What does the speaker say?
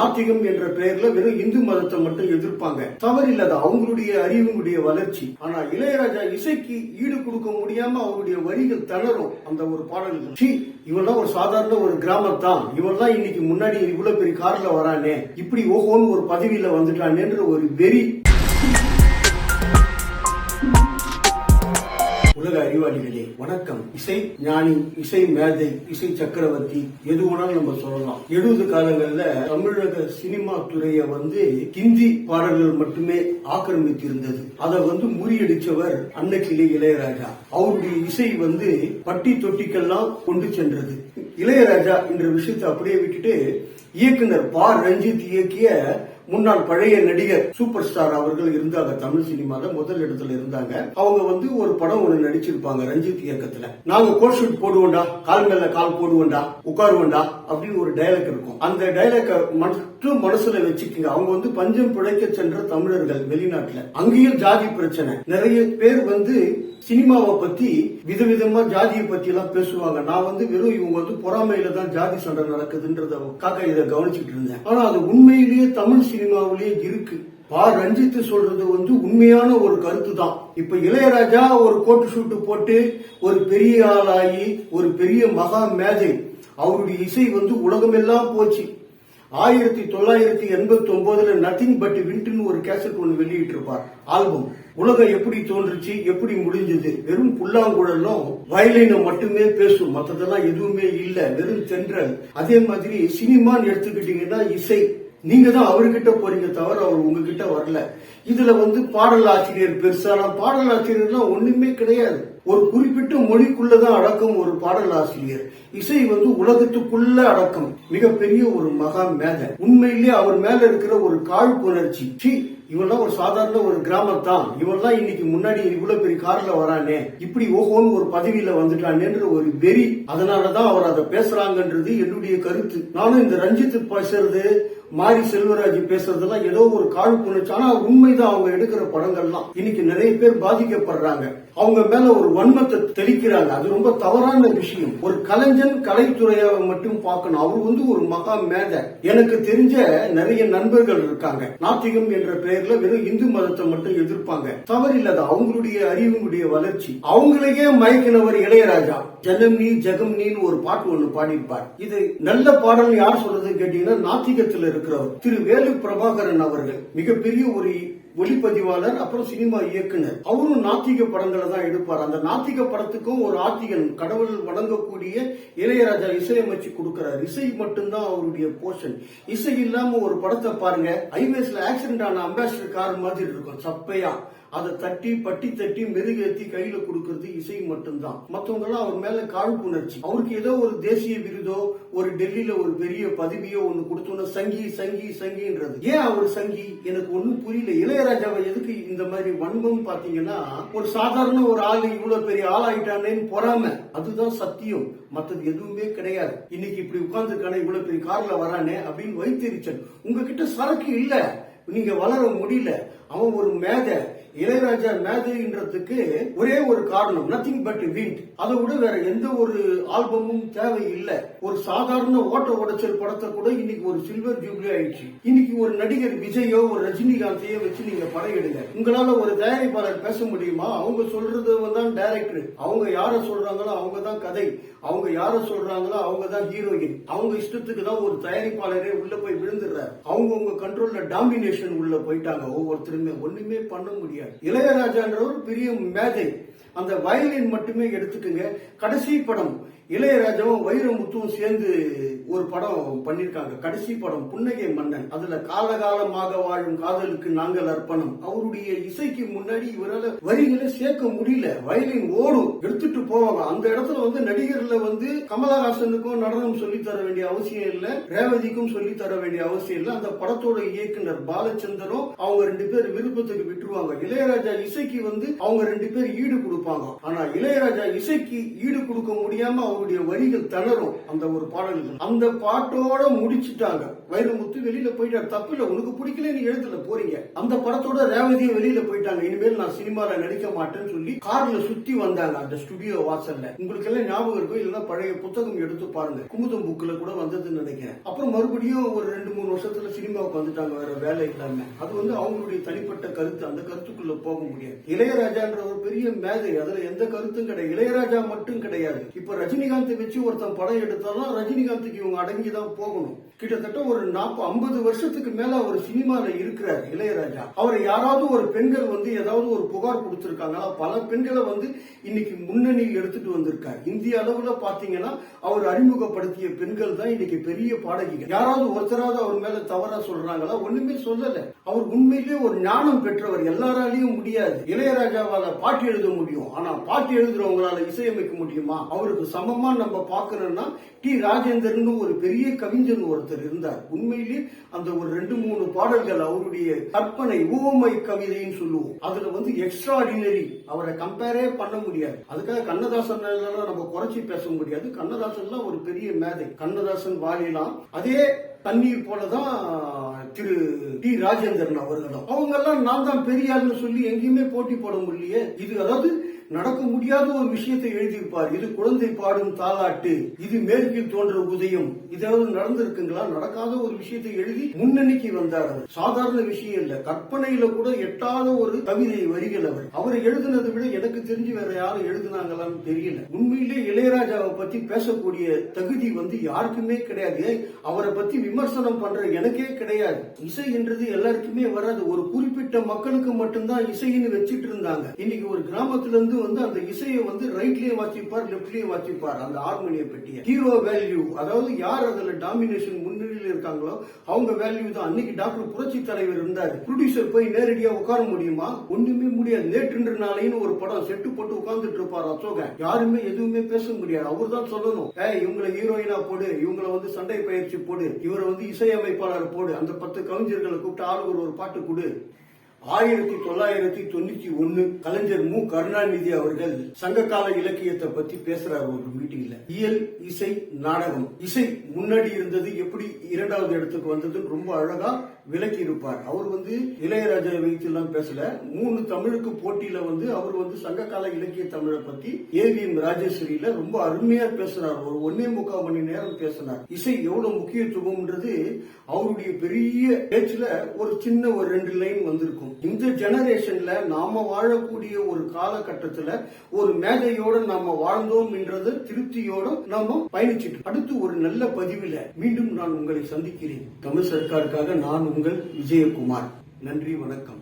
நாத்திகம் என்ற பெயர்ல வெறும் இந்து மதத்தை மட்டும் எதிர்ப்பாங்க. தவறில்லாத அவங்களுடைய அறிவுடைய வளர்ச்சி. ஆனா இளையராஜா இசைக்கு ஈடு கொடுக்க முடியாம அவருடைய வரிகள் தளரும் அந்த ஒரு பாடல்கள். இவெல்லாம் ஒரு சாதாரண ஒரு கிராமத்தான், இவெல்லாம் இன்னைக்கு முன்னாடி இவ்வளவு பெரிய கார்ல வரானே, இப்படி ஓஹோன்னு ஒரு பதவியில வந்துட்டானேன்ற ஒரு வெறி. உலக அறிவாளிகளே வணக்கம். இசை ஞானி, இசை மேதை, இசை சக்கரவர்த்தி எது வேணாலும் நம்ம சொல்லலாம். 70 காலங்கள்ல தமிழக சினிமா துறையை ஹிந்தி பாடல்கள் மட்டுமே ஆக்கிரமித்து இருந்தது. அதை முறியடிச்சவர் அன்னைக்கிலே இளையராஜா. அவருடைய இசை பட்டி தொட்டிக்கெல்லாம் கொண்டு சென்றது. இளையராஜா என்ற விஷயத்தை அப்படியே விட்டுட்டு இயக்குனர் பா ரஞ்சித் இயக்கிய முன்னாள் பழைய நடிகர் சூப்பர் ஸ்டார் அவர்கள் இருந்தாங்க. தமிழ் சினிமால முதல் இடத்துல இருந்தாங்க. அவங்க ஒரு படம் ஒண்ணு நடிச்சிருப்பாங்க ரஞ்சித் இயக்கத்துல. நாங்க கோட் ஷூட் போடுவோண்டா, கால் மேல கால் போடுவோண்டா, உட்காருவோண்டா அப்படின்னு ஒரு டைலாக் இருக்கும். அந்த டைலாக் மட்டும் மனசுல வச்சுக்கோங்க. அவங்க பஞ்சம் பிழைக்க சென்ற தமிழர்கள் வெளிநாட்டுல. அங்கேயும் ஜாதி பிரச்சனை. நிறைய பேர் சினிமாவை பத்தி விதவிதமா ஜாதியை பத்தி எல்லாம் பேசுவாங்க. நான் வெறும் இவங்க பொறாமையில தான் ஜாதி சண்டை நடக்குதுன்றதுக்காக இதை கவனிச்சுட்டு இருந்தேன். ஆனா அது உண்மையிலேயே தமிழ் சினிமாவிலேயே இருக்கு. பா ரஞ்சித் சொல்றது உண்மையான ஒரு கருத்து தான். இப்ப இளையராஜா ஒரு கோட்டு ஷூட்டு போட்டு ஒரு பெரிய ஆளாகி ஒரு பெரிய மகா மேதை, அவருடைய இசை உலகமெல்லாம் போச்சு. 1989 நத்திங் பட் விண்ட்னு ஒரு கேசட் ஒன்று வெளியிட்டு இருப்பார், ஆல்பம். உலகம் எப்படி தோன்றுச்சு, எப்படி முடிஞ்சது, வெறும் புல்லாங்குழலும் வயலினும் மட்டுமே பேசும், மற்றதெல்லாம் எதுவுமே இல்ல, வெறும் தென்றல். அதே மாதிரி சினிமான்னு எடுத்துக்கிட்டீங்கன்னா இசை, நீங்க தான் அவர்கிட்ட போறீங்க தவிர அவர் உங்ககிட்ட வரல. இதுல பாடல் ஆசிரியர் பெருசான பாடல் ஆசிரியர்லாம் ஒண்ணுமே கிடையாது. ஒரு குறிப்பிட்ட மொழிக்குள்ளதான் அடக்கம் ஒரு பாடல் ஆசிரியர். இசை உலகத்துக்குள்ள அடக்கம். மிகப்பெரிய ஒரு மகா மேதை. உண்மையிலேயே அவர் மேல இருக்கிற ஒரு காழ்ப்புணர்ச்சி. இவெல்லாம் ஒரு சாதாரண ஒரு கிராமத்தான், இவெல்லாம் இன்னைக்கு முன்னாடி இவ்வளவு பெரிய கார்ல வரானே, இப்படி ஓஹோன்னு ஒரு பதவியில வந்துட்டானேன்ற ஒரு வெறி. அதனாலதான் அவர் அதை பேசுறாங்கன்றது என்னுடைய கருத்து. நானும் இந்த ரஞ்சித் பேசுறது, மாரி செல்வராஜ் பேசுறதெல்லாம் ஏதோ ஒரு காழ்ப்புணர்ச்சி. ஆனா உண்மைதான். அவங்க எடுக்கிற படங்கள்லாம் இன்னைக்கு நிறைய பேர் பாதிக்கப்படுறாங்க. அவங்க மேல ஒரு வன்மத்தை தெளிக்கிறாங்க. அது ரொம்ப தவறான விஷயம். ஒரு கலைஞன் கலைத்துறையை மட்டும் பார்க்கணும். அவர் ஒரு மகா மேதை. எனக்கு தெரிஞ்ச நிறைய நண்பர்கள் இருக்காங்க. நாத்திகம் என்ற பெயர்ல வெறும் இந்து மதத்தை மட்டும் எதிர்ப்பாங்க. தவறில்லாத அவங்களுடைய அறிவுடைய வளர்ச்சி. அவங்களையே மயக்கினவர் இளையராஜா. ஜனம் நீ ஜெகம் நீன்னு ஒரு பாட்டு ஒண்ணு பாடியிருப்பார். இது நல்ல பாடல் யார் சொல்றது கேட்டீங்கன்னா நாத்திகத்தில் இருக்கிறவர் திரு வேலு பிரபாகரன் அவர்கள். மிகப்பெரிய ஒரு ஒளிப்பதிவாளர், அப்புறம் சினிமா இயக்குனர். அவரும் நாத்திக படங்களை தான் எடுப்பார். அந்த நாத்திக படத்துக்கும் ஒரு ஆத்திகன், கடவுள் வணங்கக்கூடிய இளையராஜா இசையமைச்சு கொடுக்கிறார். இசை மட்டும்தான் அவருடைய போர்ஷன். இசை இல்லாம ஒரு படத்தை பாருங்க, ஹைவேஸ்ல ஆக்சிடென்ட் ஆன அம்பாசிடர் கார் மாதிரி இருக்கும், சப்பையா. அதை பட்டி தட்டி மெருகேத்தி கையில கொடுக்கறது இசை மட்டும்தான். மற்றவங்க எல்லாம் அவர் மேல காழ்ப்புணர்ச்சி. அவருக்கு ஏதோ ஒரு தேசிய விருதோ, ஒரு டெல்லியில ஒரு பெரிய பதவியோ ஒண்ணு கொடுத்தோன்னா சங்கி சங்கி சங்கின்றது. ஏன் அவர் சங்கி எனக்கு ஒண்ணும் புரியல. இளையராஜாவை எதுக்கு இந்த மாதிரி வன்மம் பாத்தீங்கன்னா, ஒரு சாதாரண ஒரு ஆளு இவ்வளவு பெரிய ஆளாயிட்டானேன்னு பொறாம, அதுதான் சத்தியம். மற்றது எதுவுமே கிடையாது. இன்னைக்கு இப்படி உட்கார்ந்துருக்கானே, இவ்வளவு பெரிய கார்ல வரானே அப்படின்னு வைத்தறிச்சல். உங்ககிட்ட சரக்கு இல்ல, நீங்க வளர முடியல. அவன் ஒரு மேதை. இளையராஜா மேதைன்றதுக்கு ஒரே ஒரு காரணம், நத்திங் பட் விண்ட். அதை விட வேற எந்த ஒரு ஆல்பமும் தேவையில்லை. ஒரு சாதாரண ஓட்ட உடைச்சல் படத்தை கூட இன்னைக்கு ஒரு சில்வர் ஜூப்ளி ஆயிடுச்சு. இன்னைக்கு ஒரு நடிகர் விஜயோ ஒரு ரஜினிகாந்தையோ வச்சு நீங்க படம் எடுங்க. உங்களால ஒரு தயாரிப்பாளர் பேச முடியுமா? அவங்க சொல்றது தான் டைரக்டர். அவங்க யார சொல்றாங்களோ அவங்க தான் கதை. அவங்க யார சொல்றாங்களோ அவங்க தான் ஹீரோயின். அவங்க இஷ்டத்துக்கு தான் ஒரு தயாரிப்பாளரே உள்ள போய் விழுந்துடுறாரு. அவங்க உங்க கண்ட்ரோல்ல டாமினேஷன் உள்ள போயிட்டாங்க. ஒவ்வொருத்தருமே ஒண்ணுமே பண்ண முடியாது. இளையராஜான்றவர் பெரிய மேதை. அந்த வயலின் மட்டுமே எடுத்துக்கங்க. கடைசி படம் இளையராஜாவும் வைரமுத்துவும் சேர்ந்து ஒரு படம் பண்ணிருக்காங்க. கடைசி படம் புன்னகை மன்னன். அதுல காலகாலமாக வாழும் காதலுக்கு நாங்கள் அர்ப்பணம். அவருடைய இசைக்கு முன்னாடி இவரால் வரிகளை சேர்க்க முடியல. வயலின் ஓடும், எடுத்துட்டு போவாங்க. அந்த இடத்துல நடிகர்ல கமலஹாசனுக்கும் நடனம் சொல்லி தர வேண்டிய அவசியம் இல்ல, ரேவதிக்கும் சொல்லி தர வேண்டிய அவசியம் இல்ல. அந்த படத்தோட இயக்குனர் பாலச்சந்தரும் அவங்க 2 பேர் விருப்பத்துக்கு விட்டுருவாங்க. இளையராஜா இசைக்கு அவங்க 2 பேர் ஈடு கொடுப்பாங்க. ஆனா இளையராஜா இசைக்கு ஈடு கொடுக்க முடியாம அவருடைய வரிகள் தளரும். அந்த ஒரு பாடல்கள் அந்த பாட்டோட முடிச்சுட்டாங்க. வைரமுத்து வெளியில போயிட்டாரு. தப்பு இல்ல, உனக்கு பிடிக்கல நீ எழுதல போறீங்க. அந்த படத்தோட ரேவதியும் வெளியில போயிட்டாங்க. இனிமேல் நான் சினிமால நடிக்க மாட்டேன்னு சொல்லி கார்ல சுத்தி வந்தாங்க அந்த ஸ்டுடியோ வாசல்ல. உங்களுக்கு எல்லாம் ஞாபகம் இருக்கும், இல்லைன்னா பழைய புத்தகம் எடுத்து பாருங்க. குமுதம் புக்ல கூட வந்ததுன்னு நினைக்கிறேன். அப்புறம் மறுபடியும் ஒரு 2-3 வருஷத்துல சினிமாவுக்கு வந்துட்டாங்க வேற வேலை இல்லாம. அது வந்து அவங்களுடைய தனிப்பட்ட கருத்து, அந்த கருத்துக்குள்ள போக முடியாது. இளையராஜான்ற ஒரு பெரிய மேதை, அதுல எந்த கருத்தும் கிடையாது. இளையராஜா மட்டும் கிடையாது. இப்ப ரஜினிகாந்த் வச்சு ஒருத்தன் படம் எடுத்தாலும் ரஜினிகாந்துக்கு இவங்க அடங்கிதான் போகணும். கிட்டத்தட்ட ஒரு 50 வருஷத்துக்கு மேல அவர் சினிமால இருக்கிறார் இளையராஜா. அவரை யாராவது ஒரு பெண்கள் வந்து ஏதாவது ஒரு புகார் கொடுத்திருக்காங்களா? பல பெண்களை வந்து இன்னைக்கு முன்னணியில் எடுத்துட்டு வந்திருக்கார். இந்திய அளவுல பாத்தீங்கன்னா அவர் அறிமுகப்படுத்திய பெண்கள் தான் இன்னைக்கு பெரிய பாடகிகள். யாராவது ஒருத்தராவது அவர் மேல தவறா சொல்றாங்களா? ஒண்ணுமே சொல்லல. அவர் உண்மையிலேயே ஒரு ஞானம் பெற்றவர். எல்லாராலையும் முடியாது. இளையராஜாவால பாட்டு எழுத முடியும், ஆனா பாட்டு எழுதுறவங்களால இசையமைக்க முடியுமா? அவருக்கு சமமா நம்ம பாக்கணும்னா டி ராஜேந்தர்னு ஒரு பெரிய கவிஞன் ஒருத்தர் இருந்தார். உண்மையிலேயே அந்த ஒரு 2-3 பாடல்கள் அவருடைய கற்பனை ஊமை கவிதைன்னு சொல்லுவோம். அதுல வந்து எக்ஸ்ட்ராடினரி. அவரை கம்பேரே பண்ண முடியாது. அதுக்காக கண்ணதாசன் நம்ம குறைச்சி பேச முடியாது. கண்ணதாசன் ஒரு பெரிய மேதை. கண்ணதாசன் வாலிலாம் அதே தண்ணீர் போலதான் திரு டி ராஜேந்திரன் அவர்களும். அவங்க எல்லாம் நான் தான் பெரியார்னு சொல்லி எங்கேயுமே போட்டி போட முடியலையே. இது அதாவது நடக்க முடியாத ஒரு விஷயத்தை எழுதியிருப்பார். இது குழந்தை பாடும் தாலாட்டு, இது மேற்கில் தோன்ற உதயம். இதாவது நடந்திருக்குங்களா? நடக்காத ஒரு விஷயத்தை எழுதி முன்னணிக்கு வந்தார். சாதாரண விஷயம் இல்ல. கற்பனையில கூட எட்டாத ஒரு கவிதை வரிகள் அவர். அவர் எழுதினதை விட எனக்கு தெரிஞ்சு வேற யாரும் எழுதினாங்களான்னு தெரியல. உண்மையிலே இளையராஜாவை பத்தி பேசக்கூடிய தகுதி வந்து யாருக்குமே கிடையாது. அவரை பத்தி விமர்சனம் பண்ற எனக்கே கிடையாது. இசை என்றது எல்லாருக்குமே வராது. ஒரு குறிப்பிட்ட மக்களுக்கு மட்டும்தான் இசைன்னு வச்சிட்டு இருந்தாங்க. இன்னைக்கு ஒரு கிராமத்துல இருந்து வந்து அந்த இசையை வந்து ரைட்லயே வாசிப்பார், லெப்ட்லயே வாசிப்பார். அந்த ஹார்மோனிய பெட்டிய ஹீரோ வேல்யூ, அதாவது யார் அதுல டாமினேஷன் முன்னிலையில் இருக்காங்களோ அவங்க வேல்யூ தான். அன்னைக்கு டாக்டர் புரட்சி தலைவர் இருந்தார். ப்ரொடியூசர் போய் நேரடியா உட்கார முடியுமா? ஒண்ணுமே முடியாது. நேற்று நாளைன்னு ஒரு படம் செட்டு போட்டு உட்கார்ந்துட்டு இருப்பார் அசோகன். யாருமே எதுவுமே பேச முடியாது. அவர் தான் சொல்லணும், இவங்களை ஹீரோயினா போடு, இவங்களை வந்து சண்டை பயிற்சி போடு, இவரை வந்து இசையமைப்பாளர் போடு, அந்த 10 கவிஞர்களை கூப்பிட்டு ஆளுக்கு ஒரு பாட்டு கொடு. 1991 கலைஞர் மு கருணாநிதி அவர்கள் சங்ககால இலக்கியத்தை பத்தி பேசுறாரு ஒரு மீட்டிங்ல. இயல், இசை, நாடகம். இசை முன்னாடி இருந்தது, எப்படி 2வது இடத்துக்கு வந்ததுன்னு ரொம்ப அழகா விளக்கி இருப்பார். அவர் வந்து இளையராஜா வைத்து எல்லாம் பேசல. 3 தமிழுக்கு போட்டியில வந்து அவர் வந்து சங்ககால இலக்கிய தமிழை பத்தி ஏவிஎம் ராஜேஸ்வரியில ரொம்ப அருமையா பேசினார். ஒரு 1.25 மணி நேரம் பேசினார். இசை எவ்வளவு முக்கியத்துவம்ன்றது அவருடைய பெரிய பேச்சுல ஒரு சின்ன ஒரு 2 லைன் வந்திருக்கும். இந்த ஜெனரேஷன்ல நாம வாழக்கூடிய ஒரு காலகட்டத்துல ஒரு மேதையோட நாம வாழ்ந்தோம் என்றது திருப்தியோட நாம பயணிச்சுட்டு அடுத்து ஒரு நல்ல பதிவில் மீண்டும் நான் உங்களை சந்திக்கிறேன். தமிழ் சர்க்காருக்காக நான் உங்கள் விஜயகுமார். நன்றி, வணக்கம்.